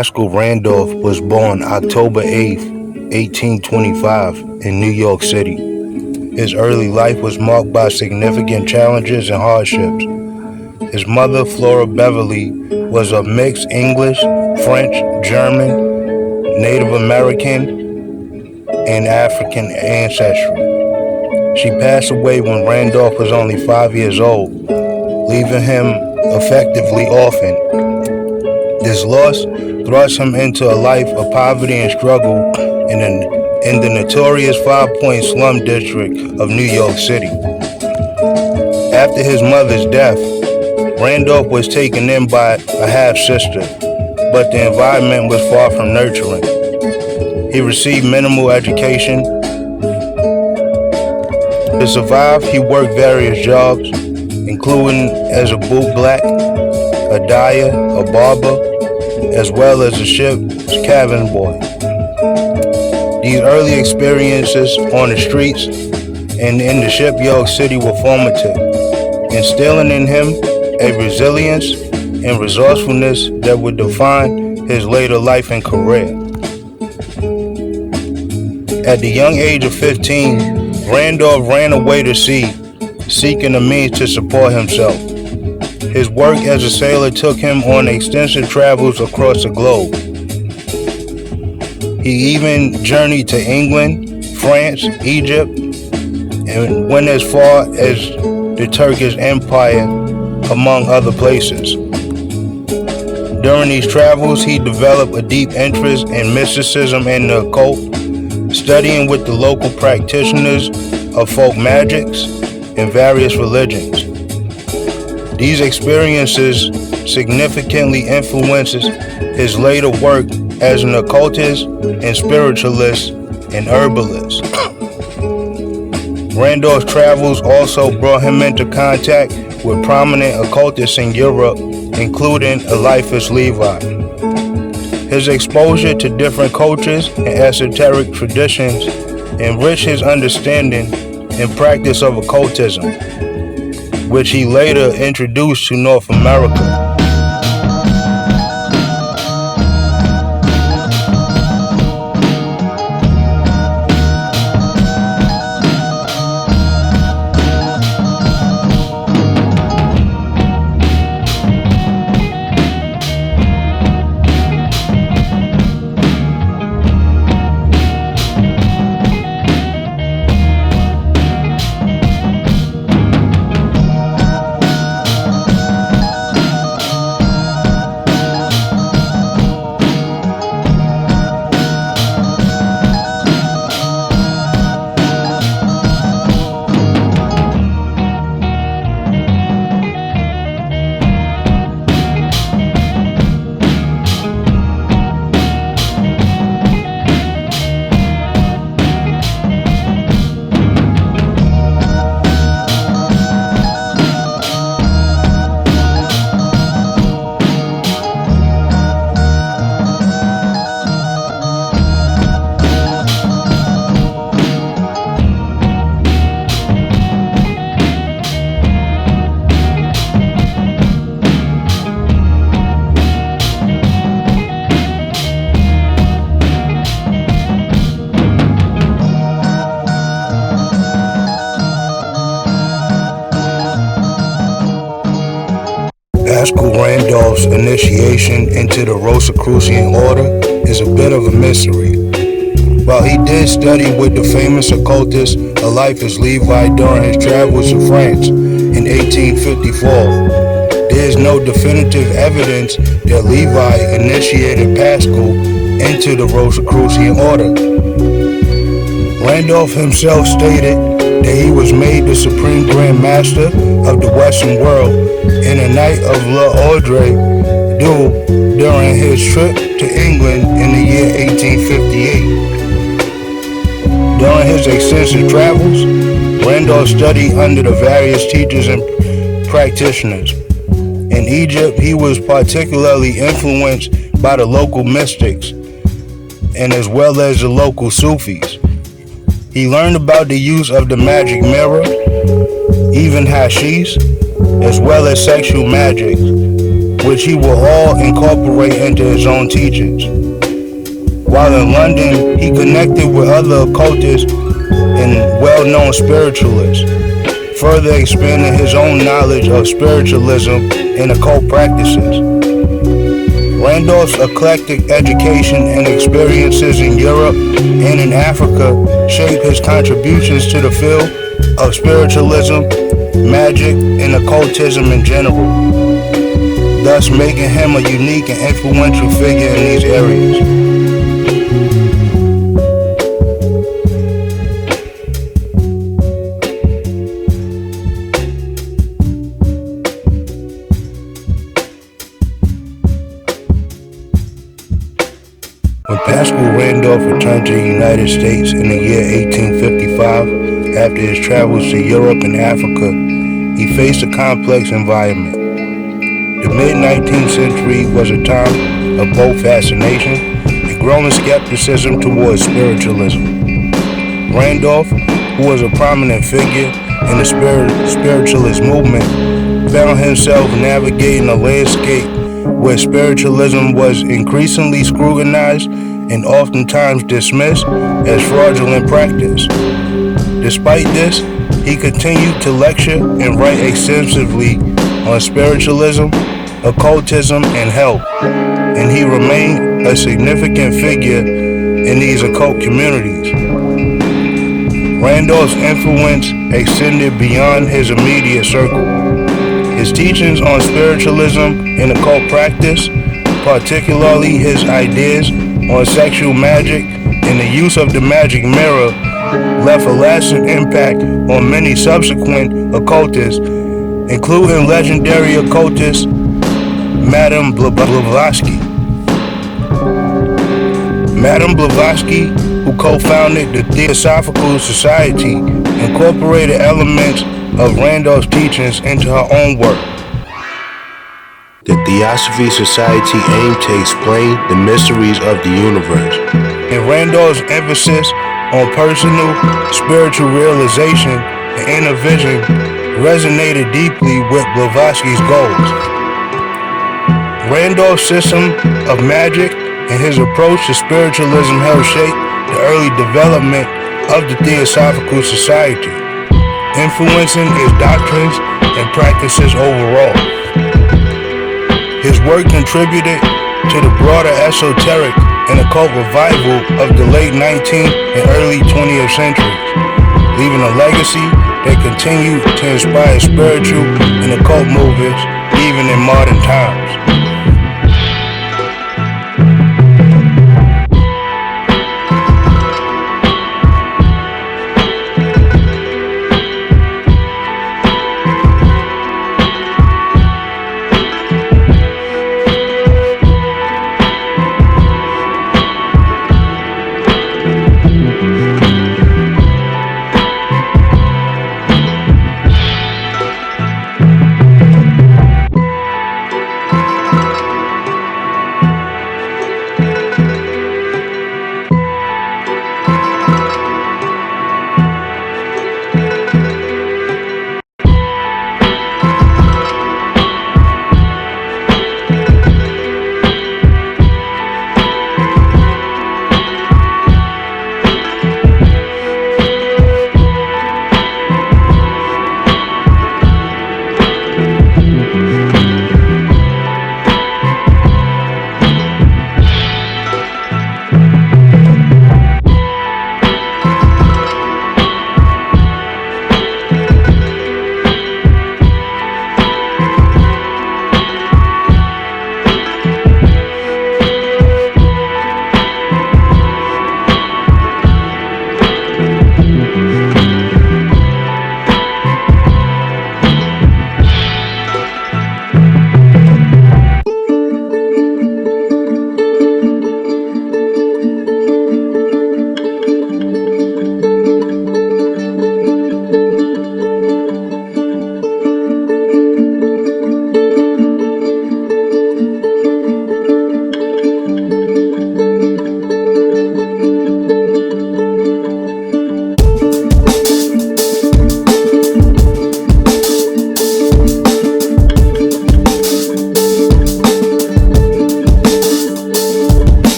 Paschal Randolph was born October 8th, 1825 in New York City. His early life was marked by significant challenges and hardships. His mother, Flora Beverly, was of mixed English, French, German, Native American, and African ancestry. She passed away when Randolph was only 5 years old, leaving him effectively orphaned. This loss thrust him into a life of poverty and struggle in the notorious 5-Point Slum District of New York City. After his mother's death, Randolph was taken in by a half-sister, but the environment was far from nurturing. He received minimal education. To survive, he worked various jobs, including as a bootblack, a dyer, a barber, as well as a ship's cabin boy. These early experiences on the streets and in the shipyard city were formative, instilling in him a resilience and resourcefulness that would define his later life and career. At the young age of 15, Randolph ran away to sea, seeking a means to support himself. His work as a sailor took him on extensive travels across the globe. He even journeyed to England, France, Egypt, and went as far as the Turkish Empire, among other places. During these travels, he developed a deep interest in mysticism and the occult, studying with the local practitioners of folk magics in various religions. These experiences significantly influences his later work as an occultist and spiritualist and herbalist. Randolph's travels also brought him into contact with prominent occultists in Europe, including Eliphas Levi. His exposure to different cultures and esoteric traditions enriched his understanding and practice of occultism, which he later introduced to North America. Paschal Randolph's initiation into the Rosicrucian order is a bit of a mystery. While he did study with the famous occultist Eliphas Levi during his travels to France in 1854, there is no definitive evidence that Levi initiated Paschal into the Rosicrucian order. Randolph himself stated that he was made the Supreme Grand Master of the Western world in a night of l'ordre duel during his trip to England in the year 1858. During his extensive travels, Randolph studied under the various teachers and practitioners. In Egypt, he was particularly influenced by the local mystics and as well as the local Sufis. He learned about the use of the magic mirror, even hashish, as well as sexual magic, which he will all incorporate into his own teachings. While in London, he connected with other occultists and well-known spiritualists, further expanding his own knowledge of spiritualism and occult practices. Randolph's eclectic education and experiences in Europe and in Africa shaped his contributions to the field of spiritualism, magic, and occultism in general, thus making him a unique and influential figure in these areas. When Paschal Randolph returned to the United States in the year 1855, after his travels to Europe and Africa, he faced a complex environment. The mid-19th century was a time of both fascination and growing skepticism towards spiritualism. Randolph, who was a prominent figure in the spiritualist movement, found himself navigating a landscape where spiritualism was increasingly scrutinized and oftentimes dismissed as fraudulent practice. Despite this, he continued to lecture and write extensively on spiritualism, occultism, and health, and he remained a significant figure in these occult communities. Randolph's influence extended beyond his immediate circle. His teachings on spiritualism and occult practice, particularly his ideas on sexual magic and the use of the magic mirror, left a lasting impact on many subsequent occultists, including legendary occultist Madame Blavatsky. Madame Blavatsky, who co-founded the Theosophical Society, incorporated elements of Randolph's teachings into her own work. The Theosophy Society aimed to explain the mysteries of the universe, and Randolph's emphasis on personal spiritual realization and inner vision resonated deeply with Blavatsky's goals. Randolph's system of magic and his approach to spiritualism helped shape the early development of the Theosophical Society, influencing its doctrines and practices overall. His work contributed to the broader esoteric and occult revival of the late 19th and early 20th centuries, leaving a legacy that continued to inspire spiritual and occult movements even in modern times.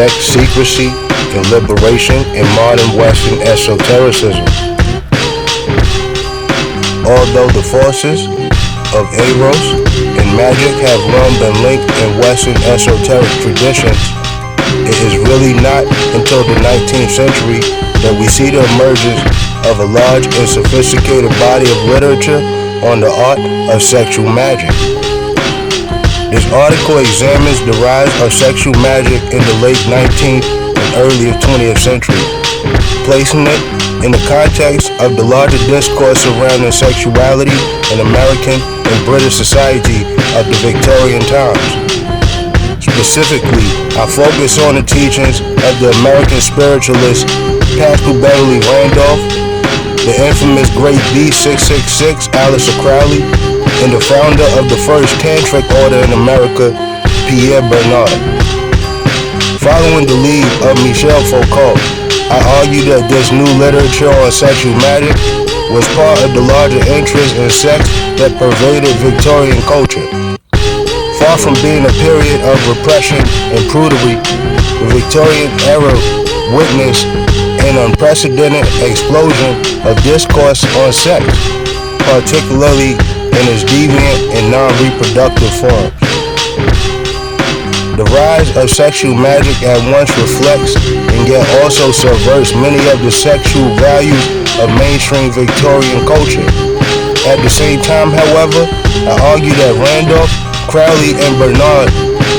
sex, secrecy, and liberation in modern Western esotericism. Although the forces of Eros and magic have long been linked in Western esoteric traditions, it is really not until the 19th century that we see the emergence of a large and sophisticated body of literature on the art of sexual magic. This article examines the rise of sexual magic in the late 19th and early 20th century, placing it in the context of the larger discourse surrounding sexuality in American and British society of the Victorian times. Specifically, I focus on the teachings of the American spiritualist Paschal Randolph, the infamous Great B666 Aleister Crowley, and the founder of the first tantric order in America, Pierre Bernard. Following the lead of Michel Foucault, I argue that this new literature on sexual magic was part of the larger interest in sex that pervaded Victorian culture. Far from being a period of repression and prudery, the Victorian era witnessed an unprecedented explosion of discourse on sex, particularly in its deviant and non-reproductive forms. The rise of sexual magic at once reflects and yet also subverts many of the sexual values of mainstream Victorian culture. At the same time, however, I argue that Randolph, Crowley, and Bernard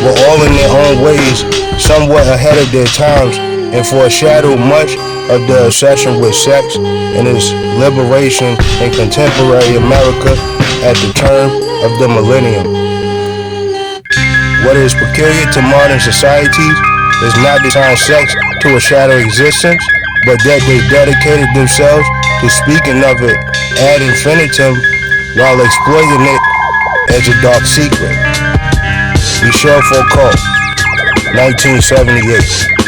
were all in their own ways somewhat ahead of their times and foreshadowed much of the obsession with sex and its liberation in contemporary America at the turn of the millennium. What is peculiar to modern societies is not to assign sex to a shadow existence, but that they dedicated themselves to speaking of it ad infinitum while exploiting it as a dark secret. Michel Foucault, 1978.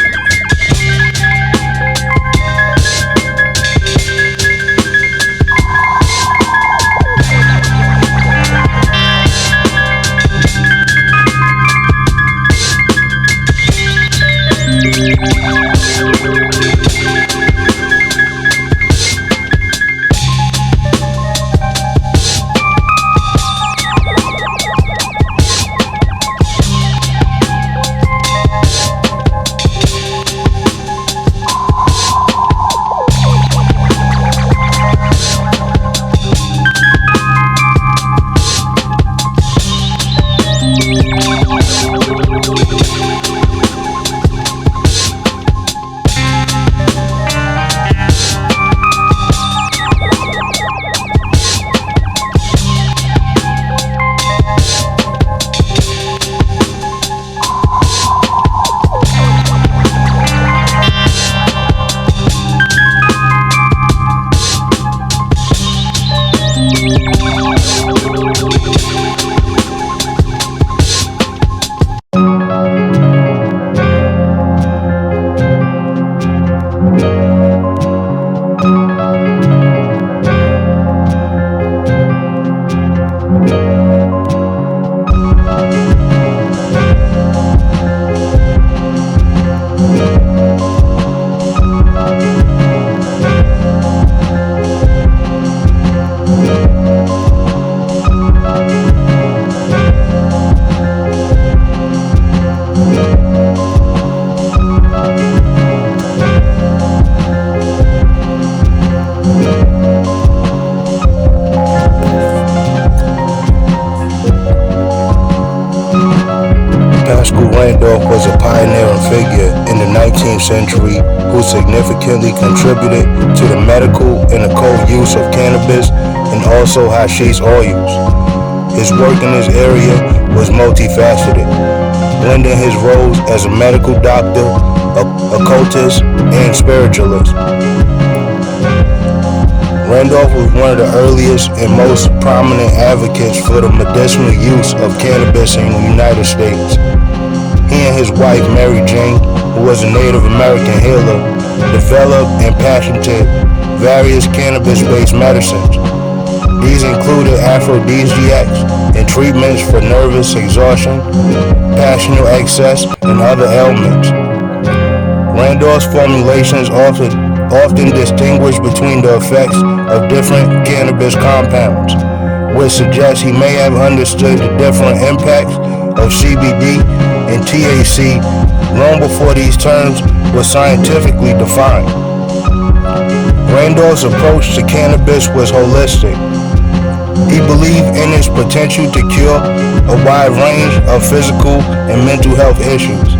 Paschal Randolph was a pioneering figure in the 19th century who significantly contributed to the medical and occult use of cannabis and also hashish oils. His work in this area was multifaceted, blending his roles as a medical doctor, occultist, and spiritualist. Randolph was one of the earliest and most prominent advocates for the medicinal use of cannabis in the United States. He and his wife, Mary Jane, who was a Native American healer, developed and patented various cannabis-based medicines. These included aphrodisiacs and treatments for nervous exhaustion, passional excess, and other ailments. Randolph's formulations often distinguish between the effects of different cannabis compounds, which suggests he may have understood the different impacts of CBD and THC long before these terms were scientifically defined. Randolph's approach to cannabis was holistic. He believed in its potential to cure a wide range of physical and mental health issues.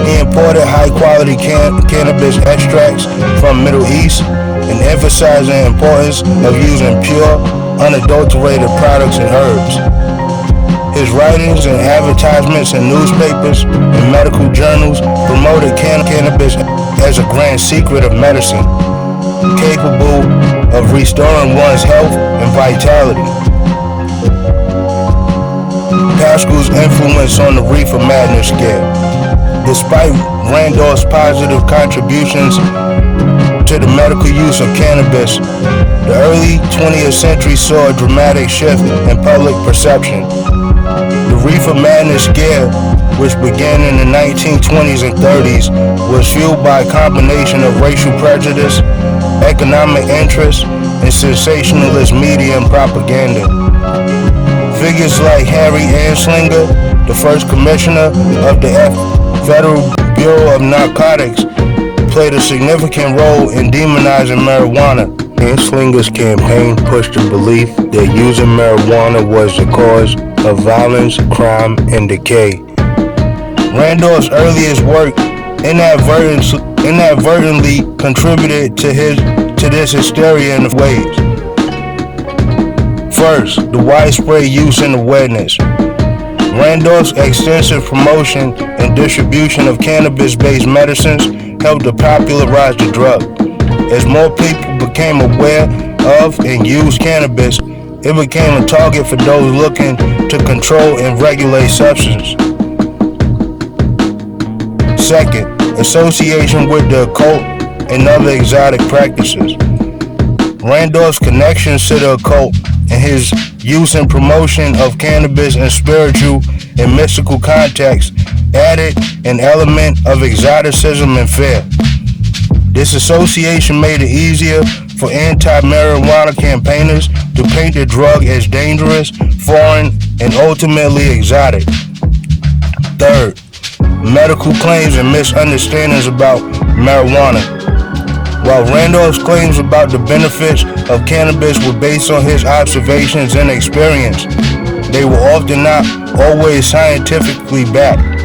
He imported high-quality cannabis extracts from Middle East and emphasized the importance of using pure, unadulterated products and herbs. His writings and advertisements in newspapers and medical journals promoted cannabis as a grand secret of medicine, capable of restoring one's health and vitality. Paschal's influence on the reefer madness scale. Despite Randolph's positive contributions to the medical use of cannabis, the early 20th century saw a dramatic shift in public perception. The reefer madness scare, which began in the 1920s and 30s, was fueled by a combination of racial prejudice, economic interest, and sensationalist media and propaganda. Figures like Harry Anslinger, the first commissioner of the Federal Bureau of Narcotics, played a significant role in demonizing marijuana. Anslinger's campaign pushed the belief that using marijuana was the cause of violence, crime, and decay. Randolph's earliest work inadvertently contributed to this hysteria in ways. First, the widespread use and awareness. Randolph's extensive promotion and distribution of cannabis-based medicines helped to popularize the drug. As more people became aware of and used cannabis, it became a target for those looking to control and regulate substance. Second, association with the occult and other exotic practices. Randolph's connections to the occult and his use and promotion of cannabis in spiritual and mystical contexts added an element of exoticism and fear. This association made it easier for anti-marijuana campaigners to paint the drug as dangerous, foreign, and ultimately exotic. Third, medical claims and misunderstandings about marijuana. While Randolph's claims about the benefits of cannabis were based on his observations and experience, they were often not always scientifically backed.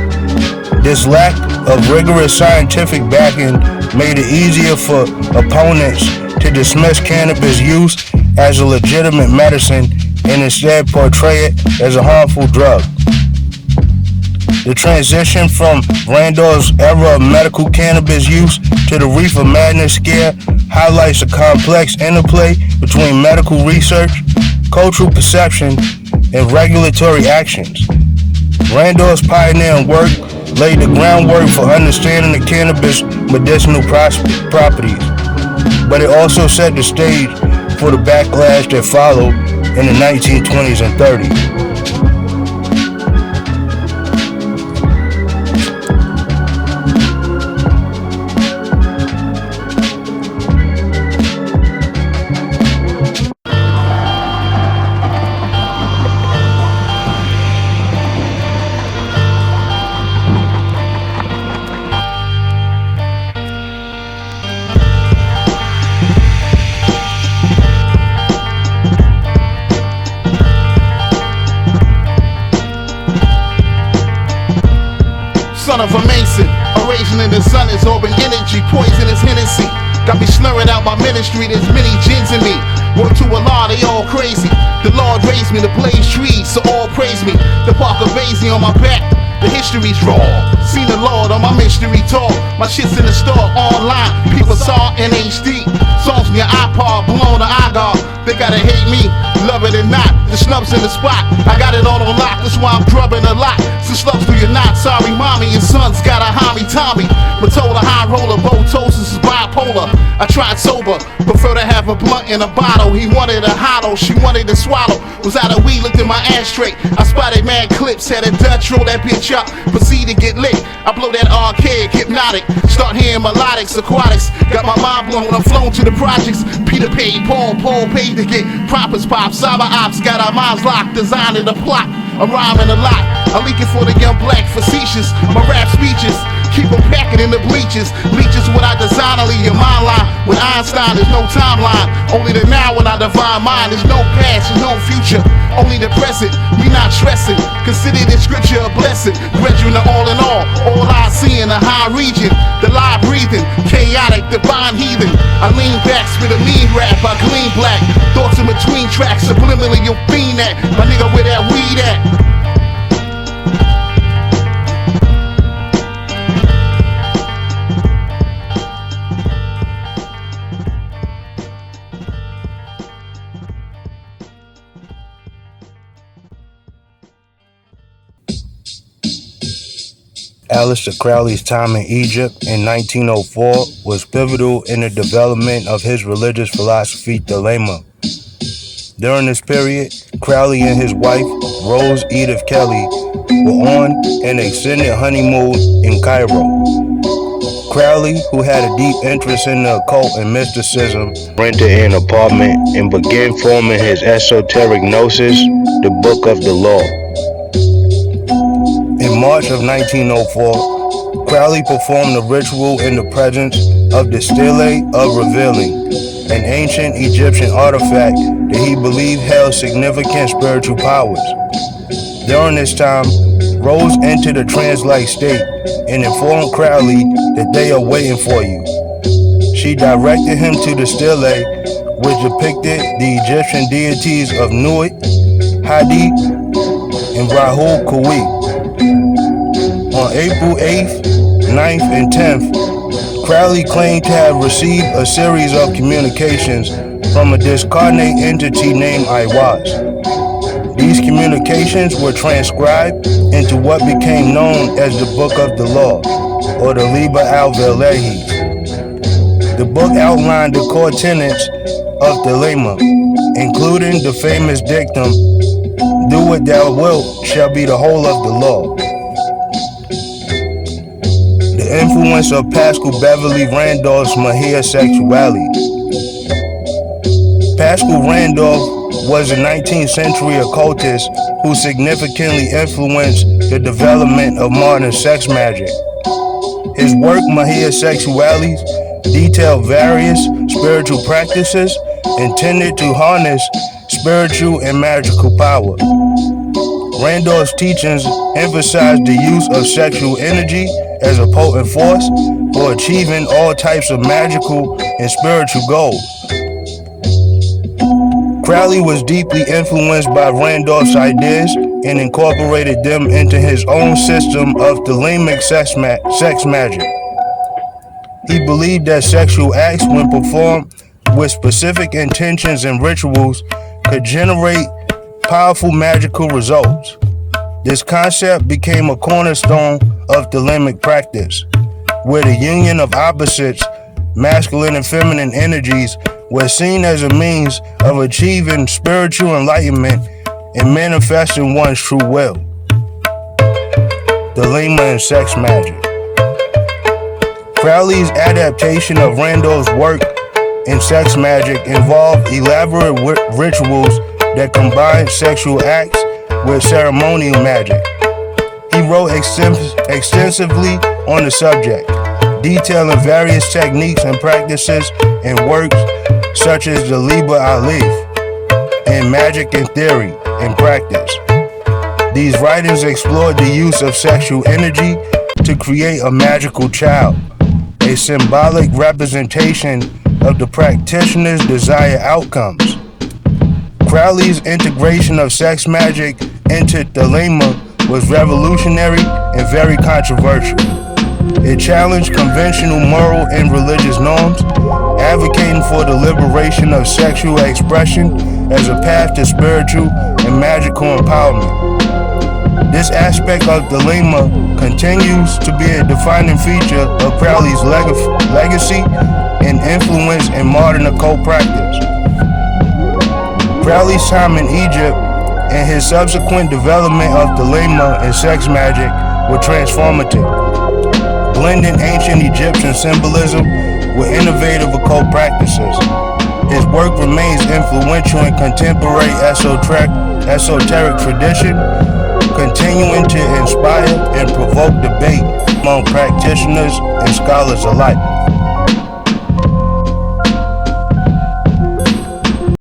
This lack of rigorous scientific backing made it easier for opponents to dismiss cannabis use as a legitimate medicine and instead portray it as a harmful drug. The transition from Randolph's era of medical cannabis use to the reefer madness scare highlights a complex interplay between medical research, cultural perception, and regulatory actions. Randolph's pioneering work laid the groundwork for understanding the cannabis medicinal properties, but it also set the stage for the backlash that followed in the 1920s and 30s. Son of a Mason, erasing in the sun is open energy, poisonous Hennessy. Got me slurring out my ministry, there's many gins in me. Work to Allah, they all crazy. The Lord raised me to blaze trees, so all praise me. The Parker Basie on my back, the history's raw. Seen the Lord on my mystery talk. My shit's in the store, online, people saw in HD. Songs from your iPod, blown the iGar. They gotta hate me, love it or not. The snubs in the spot, I got it all on lock. That's why I'm grubbing a lot. Some slugs do you not, sorry mommy. Your son's got a homie Tommy. Matola high roller, Botosis is bipolar. I tried sober, prefer to have a blunt in a bottle. He wanted a hollow, she wanted to swallow. Was out of weed, looked in my ashtray. I spotted mad clips, had a Dutch roll that bitch up. Proceeded to get lit. I blow that archaic, hypnotic. Start hearing melodics, aquatics. Got my mind blown, I'm flown to the projects. Peter paid, Paul paid to get proppers pop. Cyber ops got our minds locked, designing the plot. I'm rhyming a lot. I leak it for the young black facetious. My rap speeches keep them packing in the bleachers. Leeches what I design, I leave your mind line. With Einstein, there's no timeline. Only the now when I divine mind. There's no past, there's no future. Only the present, we not stressing. Consider this scripture a blessing. Brethren are all in all I see in the high region. The lie breathing, chaotic, divine heathen. I lean back, spit a mean rap, I clean black. Thoughts in between tracks, subliminally you'll fiend that. My nigga, where that weed at? Aleister Crowley's time in Egypt in 1904 was pivotal in the development of his religious philosophy, Thelema. During this period, Crowley and his wife, Rose Edith Kelly, were on an extended honeymoon in Cairo. Crowley, who had a deep interest in the occult and mysticism, rented an apartment and began forming his esoteric gnosis, the Book of the Law. In March of 1904, Crowley performed a ritual in the presence of the Stele of Revealing, an ancient Egyptian artifact that he believed held significant spiritual powers. During this time, Rose entered a trance-like state and informed Crowley that they are waiting for you. She directed him to the Stele, which depicted the Egyptian deities of Nut, Hadi, and Rahul Kawi. On April 8th, 9th, and 10th, Crowley claimed to have received a series of communications from a discarnate entity named Iwas. These communications were transcribed into what became known as the Book of the Law, or the Liber al-Velahi. The book outlined the core tenets of Thelema, including the famous dictum, "Do what thou wilt shall be the whole of the law." The influence of Paschal Beverly Randolph's Mahia Sexuality. Paschal Randolph was a 19th century occultist who significantly influenced the development of modern sex magic. His work, Mahia Sexualities, detailed various spiritual practices intended to harness spiritual and magical power. Randolph's teachings emphasized the use of sexual energy as a potent force for achieving all types of magical and spiritual goals. Crowley was deeply influenced by Randolph's ideas and incorporated them into his own system of Thelemic sex magic. He believed that sexual acts, when performed with specific intentions and rituals, could generate powerful magical results. This concept became a cornerstone of Thelemic practice, where the union of opposites, masculine and feminine energies, was seen as a means of achieving spiritual enlightenment and manifesting one's true will. Thelema and sex magic. Crowley's adaptation of Randolph's work in sex magic involved elaborate rituals that combined sexual acts with ceremonial magic. He wrote extensively on the subject, detailing various techniques and practices in works such as the Liber Aleph and Magic in Theory and Practice. These writings explored the use of sexual energy to create a magical child, a symbolic representation of the practitioner's desired outcomes. Crowley's integration of sex magic into Thelema was revolutionary and very controversial. It challenged conventional moral and religious norms, advocating for the liberation of sexual expression as a path to spiritual and magical empowerment. This aspect of Thelema continues to be a defining feature of Crowley's legacy and influence in modern occult practice. Crowley's time in Egypt and his subsequent development of Thelema and sex magic were transformative, blending ancient Egyptian symbolism with innovative occult practices. His work remains influential in contemporary esoteric tradition, continuing to inspire and provoke debate among practitioners and scholars alike.